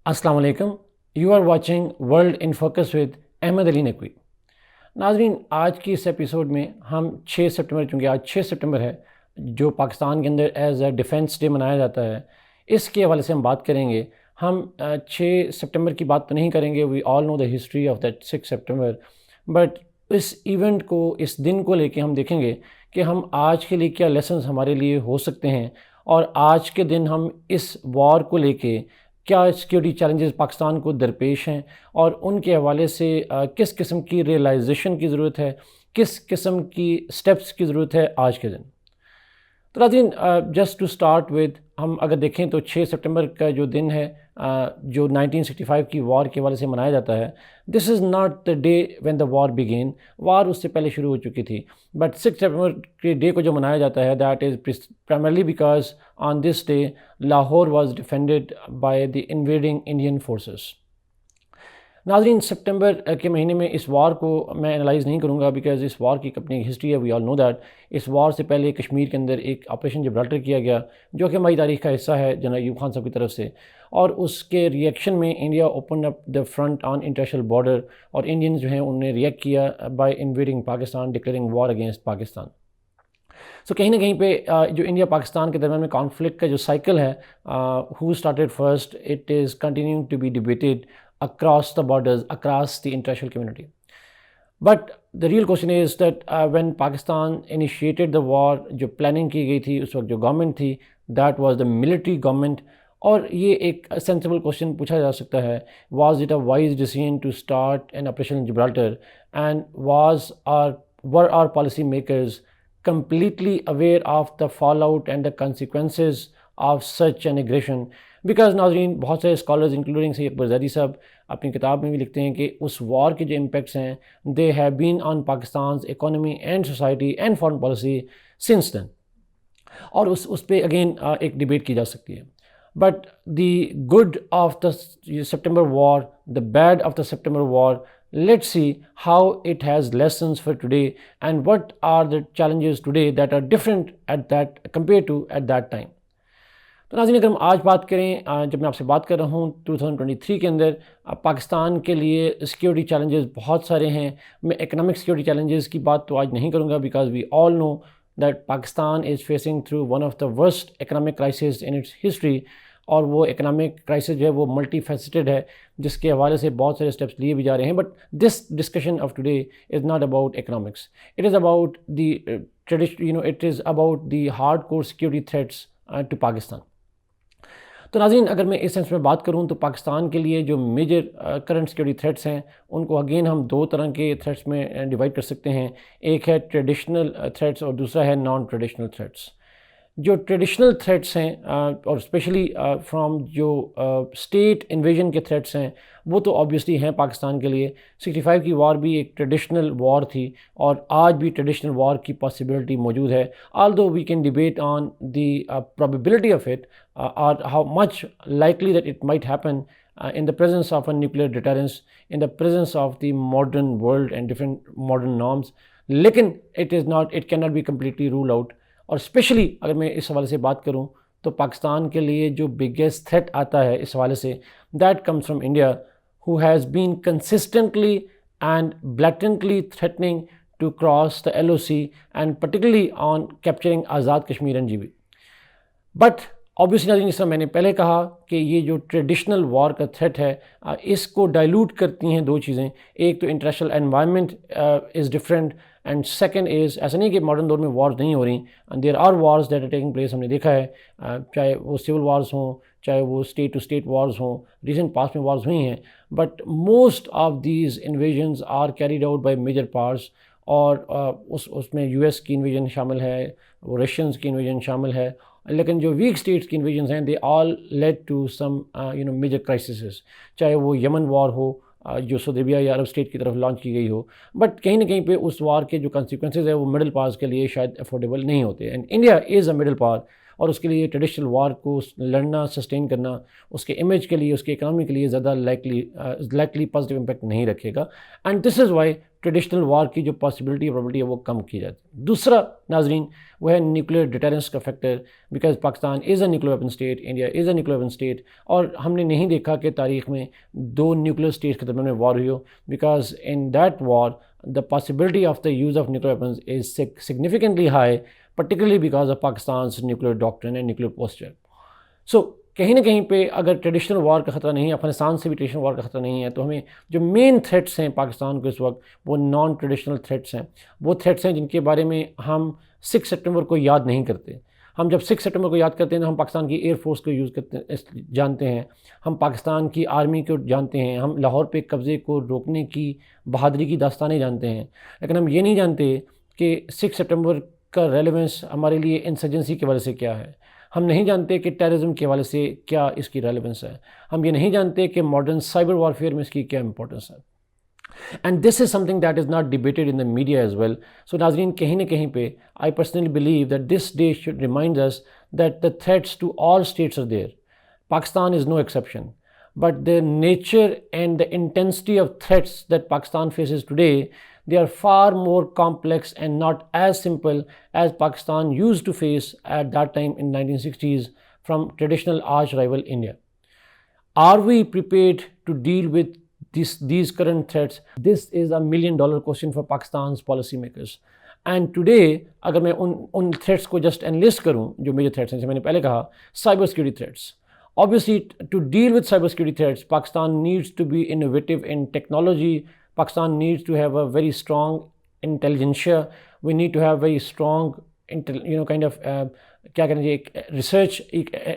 अस्सलाम वालेकुम। You are watching world in focus with Ahmed Ali Naqvi. नाजरीन, आज की इस एपिसोड में हम 6 सितंबर, चूँकि आज 6 सितंबर है जो पाकिस्तान के अंदर एज अ डिफेंस डे मनाया जाता है, इसके हवाले से हम बात करेंगे। हम 6 सितंबर की बात तो नहीं करेंगे, we all know the history of that 6 सितंबर, बट इस इवेंट को, इस दिन को लेके हम देखेंगे कि हम आज के लिए क्या लेसन्स हमारे लिए हो सकते हैं, और आज के दिन हम इस वॉर को लेके क्या सिक्योरिटी चैलेंजेस पाकिस्तान को दरपेश हैं, और उनके हवाले से किस किस्म की रियलाइजेशन की ज़रूरत है, किस किस्म की स्टेप्स की ज़रूरत है आज के दिन। तो नाज़रीन, जस्ट टू स्टार्ट विद, हम अगर देखें तो 6 सितंबर का जो दिन है, जो 1965 की वॉर के हवाले से मनाया जाता है, this is not the day when the war began. War उससे पहले शुरू हो चुकी थी, बट 6 सितंबर के डे को जो मनाया जाता है, that is primarily because on this day Lahore was defended by the invading Indian forces. नाज़रीन, सितंबर के महीने में इस वार को मैं एनालाइज़ नहीं करूँगा, बिकॉज़ इस वार की अपनी हिस्ट्री है, वी ऑल नो दैट। इस वार से पहले कश्मीर के अंदर एक ऑपरेशन जिब्राल्टर किया गया, जो कि हमारी तारीख़ का हिस्सा है जनरल अयूब खान साहब की तरफ से, और उसके रिएक्शन में India open up the front on international border, और इंडियंस जो हैं उन्होंने रिएक्ट किया by invading Pakistan, declaring war against Pakistan. So कहीं ना कहीं पे जो इंडिया पाकिस्तान के दरमियान में कॉन्फ्लिक्ट का जो साइकिल है, who started first, it is continuing to be debated across the borders, across the international community. But the real question is that when Pakistan initiated the war, जो planning की गई थी उस वक्त जो गवर्नमेंट थी, that was the military government. और ये एक सेंसिबल क्वेश्चन पूछा जा सकता है, was it a wise decision to start an operation in Gibraltar, and were our policy makers completely aware of the fallout and the consequences of such an aggression? Because नाजरीन, बहुत सारे scholars including Syed Akbar Zaidi साहब अपनी किताब में भी लिखते हैं कि उस वॉर के जो इम्पैक्ट्स हैं, they have been on Pakistan economy and society and foreign policy since then. और उस पर अगेन एक डिबेट की जा सकती है। But the good of the September war, the bad of the September war, let's see how it has lessons for today, and what are the challenges today that are different at that compared to at that time. तो नाज़रीन, अगर हम आज बात करें, जब मैं आपसे बात कर रहा हूँ 2023 के अंदर, पाकिस्तान के लिए सिक्योरिटी चैलेंजेस बहुत सारे हैं। मैं इकनॉमिक सिक्योरिटी चैलेंजेस की बात तो आज नहीं करूँगा, because we all know that Pakistan is facing through one of the worst economic crisis in its history, और वो इकनॉमिक क्राइसिस जो है वो मल्टी फैसेटेड है, जिसके हवाले से बहुत सारे स्टेप्स लिए भी जा रहे हैं। But this discussion of today is not about economics, it is about the tradition, it is about the hard core security threats to Pakistan. तो नाज़रीन, अगर मैं इस सेंस में बात करूं तो पाकिस्तान के लिए जो मेजर करंट सिक्योरिटी थ्रेट्स हैं, उनको अगेन हम दो तरह के थ्रेट्स में डिवाइड कर सकते हैं। एक है ट्रेडिशनल थ्रेट्स और दूसरा है नॉन ट्रेडिशनल थ्रेट्स। जो ट्रेडिशनल थ्रेट्स हैं, और स्पेशली फ्रॉम जो स्टेट इन्वेजन के थ्रेट्स हैं, वो तो ऑब्वियसली हैं पाकिस्तान के लिए। 65 की वॉर भी एक ट्रेडिशनल वॉर थी, और आज भी ट्रेडिशनल वॉर की पॉसिबिलिटी मौजूद है, although we can debate on the probability of it, or how much likely that it might happen in the presence of a nuclear deterrence, in the presence of the modern world and different modern norms. लेकिन it cannot be completely ruled out। और specially अगर मैं इस हवाले से बात करूं तो पाकिस्तान के लिए जो बिगेस्ट थ्रेट आता है इस हवाले से, that comes from India, who has been consistently and blatantly threatening to cross the LOC, and particularly on capturing Azad Kashmir and GB। But obviously जिस तरह मैंने पहले कहा कि ये जो ट्रेडिशनल वॉर का थ्रेट है, इसको डाइल्यूट करती हैं दो चीज़ें। एक तो international environment is different, and second is, ऐसा नहीं कि मॉडर्न दौर में वॉर्स नहीं हो रही, there are wars that are taking place. हमने देखा है, चाहे वो सिविल वॉर्स हों, चाहे वो स्टेट टू स्टेट वॉर्स हों, रिसेंट पास्ट में वॉर्स हुई हैं, but most of these invasions are carried out by major powers. और उसमें US की इन्वेजन शामिल है, वो रशियंस की इन्वेजन शामिल है, लेकिन जो वीक स्टेट्स की इन्वेजन्स हैं, they all led to some major crisis, चाहे वो यमन वॉर हो, जो सऊदी अरबिया या अरब स्टेट की तरफ लॉन्च की गई हो। बट कहीं ना कहीं पे उस वार के जो कंसिक्वेंसेस है वो मिडिल पावर्स के लिए शायद अफोर्डेबल नहीं होते, and India is a middle power, और उसके लिए ट्रेडिशनल वार को लड़ना, सस्टेन करना, उसके इमेज के लिए, उसके इकनॉमी के लिए ज़्यादा लाइकली पॉजिटिव इम्पैक्ट नहीं रखेगा। And this is why traditional war की जो पॉसिबिलिटी प्रॉबिलिटी है वो कम की जाती है। दूसरा नाजरीन वो है न्यूक्लियर डिटरेंस का factor, because Pakistan is a nuclear weapon state, India is a nuclear weapon state, और हमने नहीं देखा कि तारीख में दो न्यूक्लियर स्टेट्स के दरमियान वॉर हुई हो, because in that war the possibility of the use of nuclear weapons is significantly high, particularly because of Pakistan's nuclear doctrine and nuclear posture. So कहीं ना कहीं पे अगर ट्रेडिशनल वार का ख़तरा नहीं है, अफगानिस्तान से भी ट्रेडिशनल वार का ख़तरा नहीं है, तो हमें जो मेन थ्रेट्स हैं पाकिस्तान को इस वक्त वो नॉन ट्रेडिशनल थ्रेट्स हैं। वो थ्रेट्स हैं जिनके बारे में हम 6 सितंबर को याद नहीं करते। हम जब 6 सितंबर को याद करते हैं तो हम पाकिस्तान की एयरफोर्स को यूज़ करते जानते हैं, हम पाकिस्तान की आर्मी को जानते हैं, हम लाहौर पे कब्ज़े को रोकने की बहादुरी की दास्तानें जानते हैं, लेकिन हम ये नहीं जानते कि 6 सितंबर का रेलेवेंस हमारे लिए इंसर्जेंसी के वजह से क्या है। हम नहीं जानते कि टेररिज्म के हवाले से क्या इसकी रेलेवेंस है। हम ये नहीं जानते कि मॉडर्न साइबर वॉरफेयर में इसकी क्या इंपॉर्टेंस है। And this is something that is not debated in the media as well. So नाज़रीन कहीं ना कहीं पे I personally believe that this day should remind us that the threats to all states are there. Pakistan is no exception. But the nature and the intensity of threats that Pakistan faces today, they are far more complex and not as simple as Pakistan used to face at that time in 1960s from traditional arch rival India. Are we prepared to deal with these current threats? This is a $1 million question for Pakistan's policymakers. And today अगर मैं उन threats को just enlist करूँ जो major threats हैं, जैसे मैंने पहले कहा, cyber security threats. Obviously, to deal with cybersecurity threats, Pakistan needs to be innovative in technology. Pakistan needs to have a very strong intelligentsia. We need to have very strong, क्या कहना चाहिए, एक research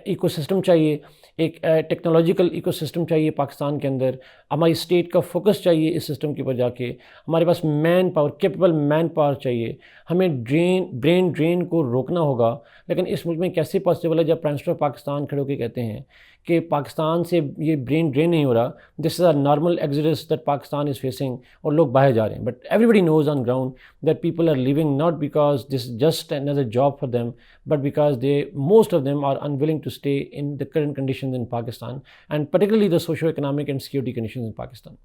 ecosystem चाहिए, एक technological ecosystem चाहिए पाकिस्तान के अंदर। हमारी स्टेट का फोकस चाहिए इस सिस्टम के ऊपर जाके। हमारे पास manpower, capable manpower चाहिए। हमें ब्रेन ड्रेन को रोकना होगा। लेकिन इस मुल्क में कैसे पॉसिबल है जब प्राइम मिनिस्टर पाकिस्तान खड़े होकर कहते हैं कि पाकिस्तान से ये ब्रेन ड्रेन नहीं हो रहा, this is a normal exodus that Pakistan is facing, और लोग बाहर जा रहे हैं। But everybody knows on ground that people are living not because this just another job for them, but because most of them are unwilling to stay in the current conditions in Pakistan, and particularly the socio-economic and security conditions in Pakistan.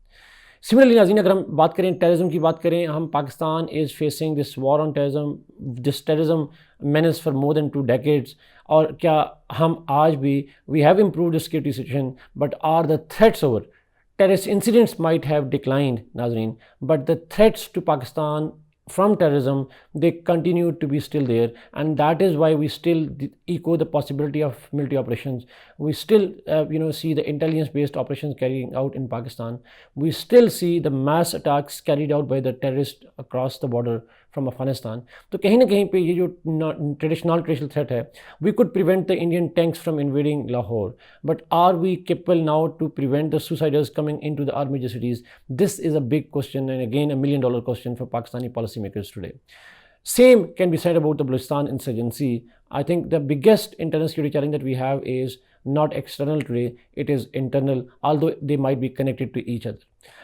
Similarly, नाज़रीन अगर हम बात करें terrorism की बात करें, हम Pakistan is facing this war on terrorism, this terrorism menace for more than 2 decades. और क्या हम आज भी we have improved the security situation, but are the threats over? Terrorist incidents might have declined, नाज़रीन, but the threats to Pakistan from terrorism, they continue to be still there, and that is why we still echo the possibility of military operations. We still see the intelligence based operations carrying out in Pakistan. We still see the mass attacks carried out by the terrorists across the border from Afghanistan. तो कहीं ना कहीं पे ये जो traditional threat है, we could prevent the Indian tanks from invading Lahore, but are we capable now to prevent the suiciders coming into the major cities? This is a big question, and again a $1 million question for Pakistani policymakers today. Same can be said about the Balochistan insurgency. I think the biggest internal security challenge that we have is not external today, it is internal, although they might be connected to each other.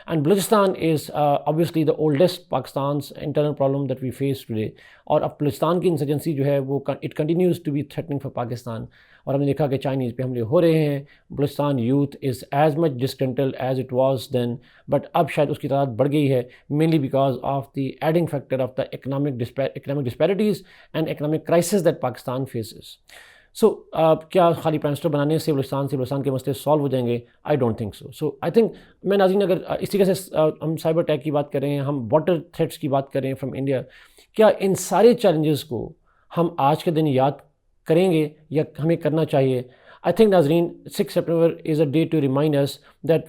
And Balochistan is obviously the oldest Pakistan's internal problem that we face today. और अब बलूचिस्तान की insurgency जो है वो it continues to be threatening for Pakistan. और हमने देखा कि चाइनीज़ पे हमले हो रहे हैं। Balochistan youth is as much discontent as it was then, but अब शायद उसकी तादाद बढ़ गई है, mainly because of the adding factor of the economic disparities and economic crisis that Pakistan faces. So क्या खाली प्राइम मिनिस्टर बनाने से बलूचिस्तान के मसले सॉल्व हो जाएंगे? I don't think so. So I think मैं नाज़रीन अगर इस तरीके से हम साइबर अटैक की बात करें, हम वाटर थ्रेट्स की बात करें फ्रॉम इंडिया, क्या इन सारे चैलेंजेस को हम आज के दिन याद करेंगे या हमें करना चाहिए? आई थिंक नाज़रीन 6 सितंबर is a day to remind us that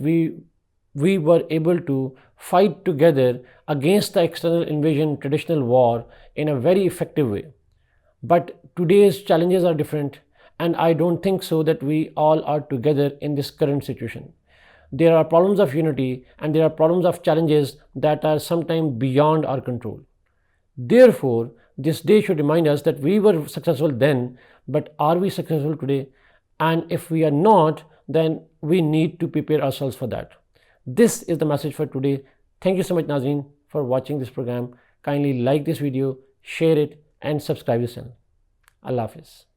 we were able to fight together against the external invasion traditional war in a very effective way. But today's challenges are different, and I don't think so that we all are together in this current situation. There are problems of unity, and there are problems of challenges that are sometimes beyond our control. Therefore, this day should remind us that we were successful then, but are we successful today? And if we are not, then we need to prepare ourselves for that. This is the message for today. Thank you so much, Nazreen, for watching this program. Kindly like this video, share it, and subscribe this channel. Allah Hafiz.